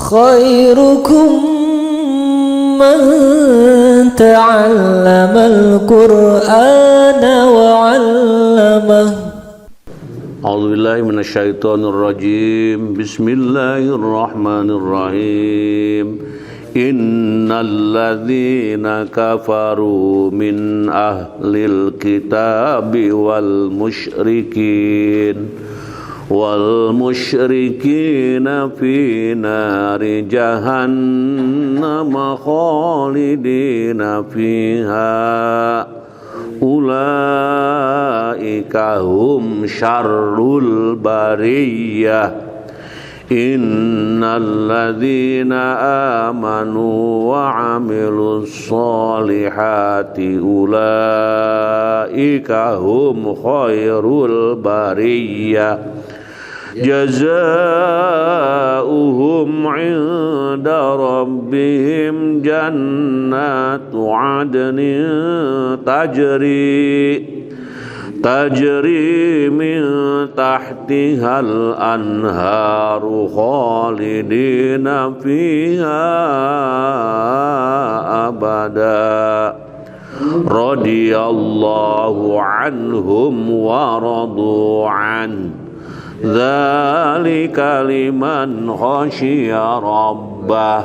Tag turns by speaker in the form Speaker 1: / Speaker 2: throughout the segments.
Speaker 1: khairukum man ta'allamal Qur'ana wa 'allamah.
Speaker 2: A'udzubillahi minasyaitonirrajim. Bismillahirrahmanirrahim. Innalladzina kafaru min ahlil kitabi wal musyrikina fi nari jahannam khalidina fiha ulaika hum syarrul bariyah. Innalladzina amanu wa amilus solihati ulaika hum khairul bariyah. Jazaa'uhum 'inda rabbihim jannatu 'adnin tajri min tahtihal anharu khalidina fiha abada. Radiyallahu anhum wa radu an. Dzalika liman khasyiya rabbah.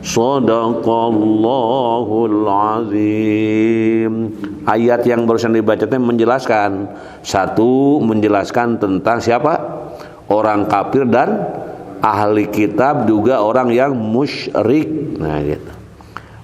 Speaker 2: Shadaqallahul azim. Ayat yang barusan dibaca itu menjelaskan, satu, menjelaskan tentang siapa? Orang kafir dan ahli kitab, juga orang yang musyrik. Nah gitu.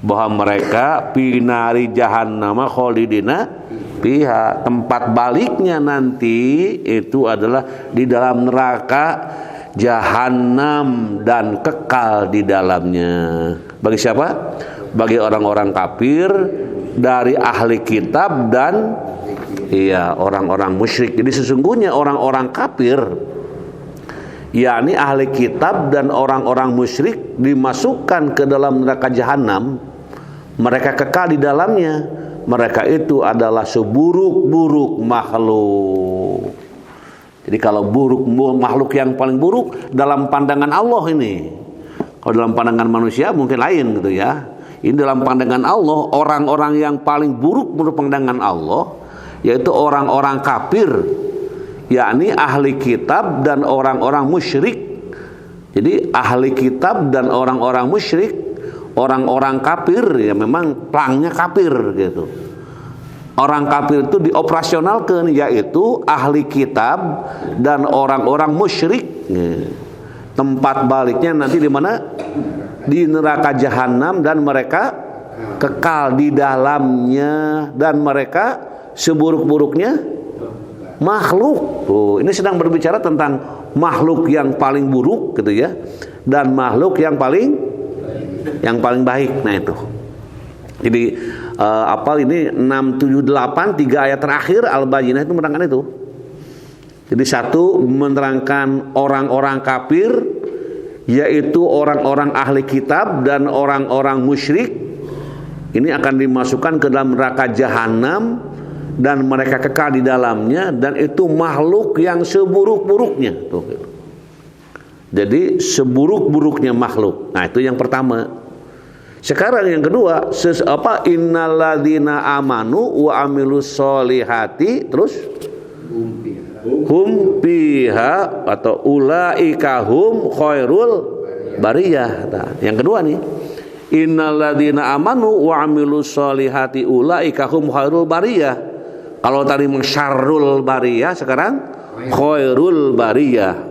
Speaker 2: Bahwa mereka pinari jahannama khalidina fiha, tempat baliknya nanti itu adalah di dalam neraka jahanam dan kekal di dalamnya. Bagi siapa? Bagi orang-orang kafir dari ahli kitab dan orang-orang musyrik. Jadi sesungguhnya orang-orang kafir, yakni ahli kitab dan orang-orang musyrik, dimasukkan ke dalam neraka jahanam. Mereka kekal di dalamnya. Mereka itu adalah seburuk-buruk makhluk. Jadi kalau makhluk yang paling buruk dalam pandangan Allah ini. Kalau dalam pandangan manusia mungkin lain gitu ya. Ini dalam pandangan Allah, orang-orang yang paling buruk menurut pandangan Allah yaitu orang-orang kafir, yakni ahli kitab dan orang-orang musyrik. Jadi ahli kitab dan orang-orang musyrik, orang-orang kafir ya memang pelangnya kafir gitu. Orang kafir itu dioperasionalkan, yaitu ahli kitab dan orang-orang musyrik. Tempat baliknya nanti di mana? Di neraka jahanam, dan mereka kekal di dalamnya, dan mereka seburuk-buruknya makhluk. Ini sedang berbicara tentang makhluk yang paling buruk gitu ya, dan makhluk yang paling baik. Nah itu. Jadi ini 678 3 ayat terakhir Al-Bayyinah itu menerangkan itu. Jadi satu, menerangkan orang-orang kafir, yaitu orang-orang ahli kitab dan orang-orang musyrik. Ini akan dimasukkan ke dalam neraka jahanam dan mereka kekal di dalamnya, dan itu makhluk yang seburuk-buruknya. Jadi seburuk-buruknya makhluk. Nah itu yang pertama. Sekarang yang kedua, innalladzina amanu wa amilus solihati, terus hum fiha atau ulaika hum khairul bariyah. Nah, yang kedua nih, innalladzina amanu wa amilus solihati ulaika hum khairul bariyah. Kalau tadi syarrul bariyah, sekarang khairul bariyah.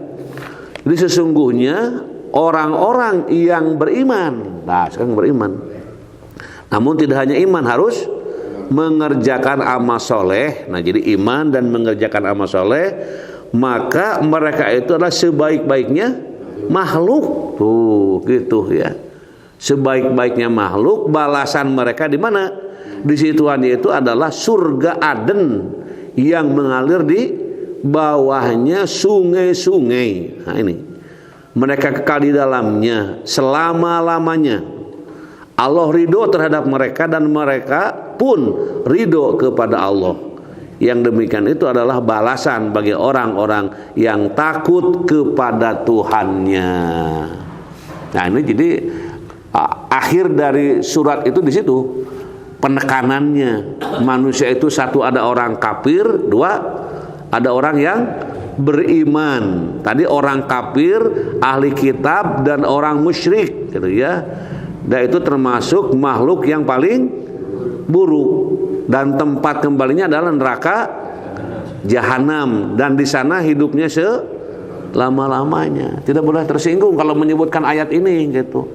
Speaker 2: Jadi sesungguhnya orang-orang yang beriman, sekarang beriman, namun tidak hanya iman, harus mengerjakan amal soleh. Nah jadi iman dan mengerjakan amal soleh, maka mereka itu adalah sebaik-baiknya makhluk. Tuh gitu ya, sebaik-baiknya makhluk. Balasan mereka di mana? Di situan itu adalah surga Aden yang mengalir di bawahnya sungai-sungai. Nah ini, mereka kekal di dalamnya selama-lamanya. Allah ridho terhadap mereka dan mereka pun ridho kepada Allah. Yang demikian itu adalah balasan bagi orang-orang yang takut kepada Tuhannya. Nah ini jadi akhir dari surat itu di situ penekanannya. Manusia itu satu ada orang kafir, dua ada orang yang beriman. Tadi orang kafir, ahli kitab dan orang musyrik gitu ya. Dan itu termasuk makhluk yang paling buruk dan tempat kembalinya adalah neraka jahanam dan di sana hidupnya selama-lamanya. Tidak boleh tersinggung kalau menyebutkan ayat ini gitu.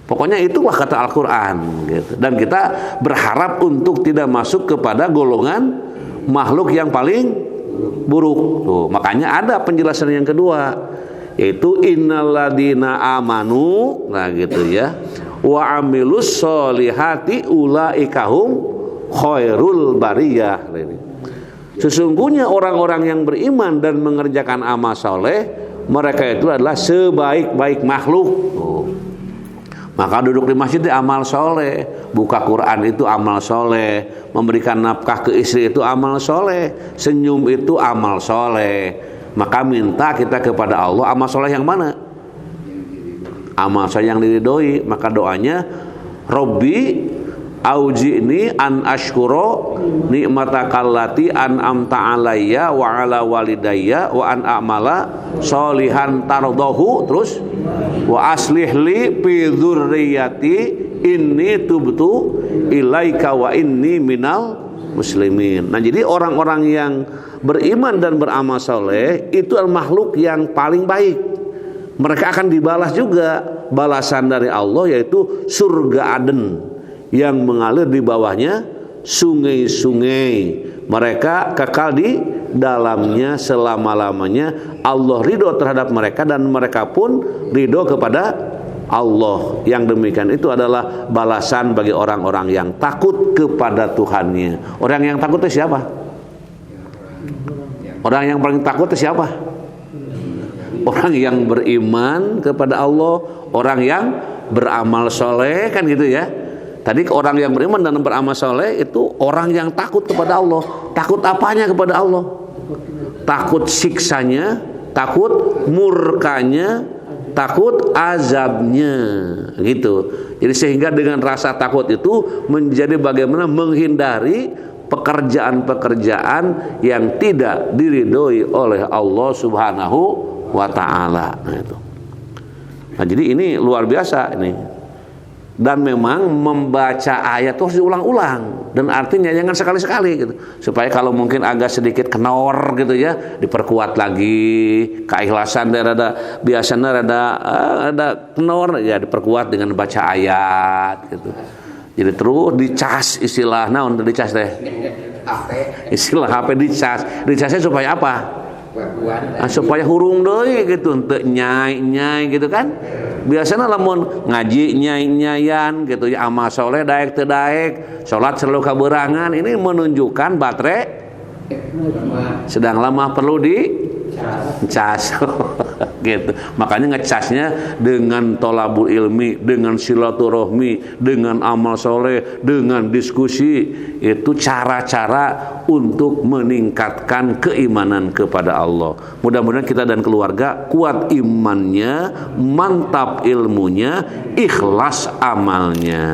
Speaker 2: Pokoknya itulah kata Al-Qur'an gitu. Dan kita berharap untuk tidak masuk kepada golongan makhluk yang paling buruk. Tuh, makanya ada penjelasan yang kedua yaitu innalladzina amanu, nah gitu ya, wa amilus solihati ulaikahum khairul bariyah. Sesungguhnya orang-orang yang beriman dan mengerjakan amal soleh, mereka itu adalah sebaik-baik makhluk. Maka duduk di masjid itu amal soleh, buka Quran itu amal soleh, memberikan nafkah ke istri itu amal soleh, senyum itu amal soleh. Maka minta kita kepada Allah amal soleh yang mana? Amal soleh yang diridhoi. Maka doanya Robbi auji'ni an ashkuro ni'matakallati an'amta alayya wa ala walidayya wa an a'mala sholihan tardahu, terus wa aslih li fi dzurriyyati inni tubtu ilaika wa inni minal muslimin. Nah jadi orang-orang yang beriman dan beramal soleh itu adalah makhluk yang paling baik. Mereka akan dibalas juga balasan dari Allah yaitu surga Aden yang mengalir di bawahnya sungai-sungai. Mereka kekal di dalamnya selama-lamanya. Allah ridho terhadap mereka dan mereka pun ridho kepada Allah. Yang demikian itu adalah balasan bagi orang-orang yang takut kepada Tuhannya. Orang yang takut itu siapa? Orang yang paling takut itu siapa? Orang yang beriman kepada Allah, orang yang beramal soleh, kan gitu ya. Tadi orang yang beriman dan beramal soleh itu orang yang takut kepada Allah. Takut apanya kepada Allah? Takut siksanya, takut murkanya, takut azabnya, gitu. Jadi sehingga dengan rasa takut itu menjadi bagaimana menghindari pekerjaan-pekerjaan yang tidak diridhoi oleh Allah Subhanahu wa ta'ala. Nah itu. Nah jadi ini luar biasa ini. Dan memang membaca ayat itu harus diulang-ulang dan artinya jangan sekali-sekali gitu. Supaya kalau mungkin agak sedikit kenor gitu ya, diperkuat lagi. Keikhlasan rada biasanya rada kenor ya, diperkuat dengan baca ayat gitu. Jadi terus dicas istilah naon dicas teh. Istilah HP dicas. Dicasnya supaya apa? Supaya hurung deui gitu, teu nyai-nyai gitu kan. Biasanya lamun ngaji nyai-nyayan gitu ya, amal soleh daek teu daek, salat selalu kaberangan, ini menunjukkan baterai sedang lama perlu dicas. Gitu. Makanya ngecasnya dengan tolabul ilmi, dengan silaturahmi, dengan amal soleh, dengan diskusi. Itu cara-cara untuk meningkatkan keimanan kepada Allah. Mudah-mudahan kita dan keluarga kuat imannya, mantap ilmunya, ikhlas amalnya.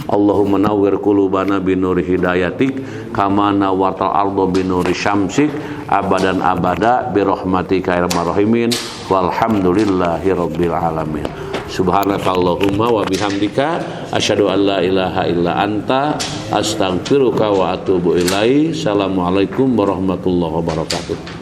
Speaker 2: Allahumma nawwir qulubana binuri hidayatik kama nawwartal arda binuri syamsik abadan abada birahmatika ya arhamar rahimin walhamdulillahi rabbil alamin. Subhanakallahumma wa bihamdika asyhadu an la ilaha illa anta astaghfiruka wa atubu ilaik. Assalamualaikum warahmatullahi wabarakatuh.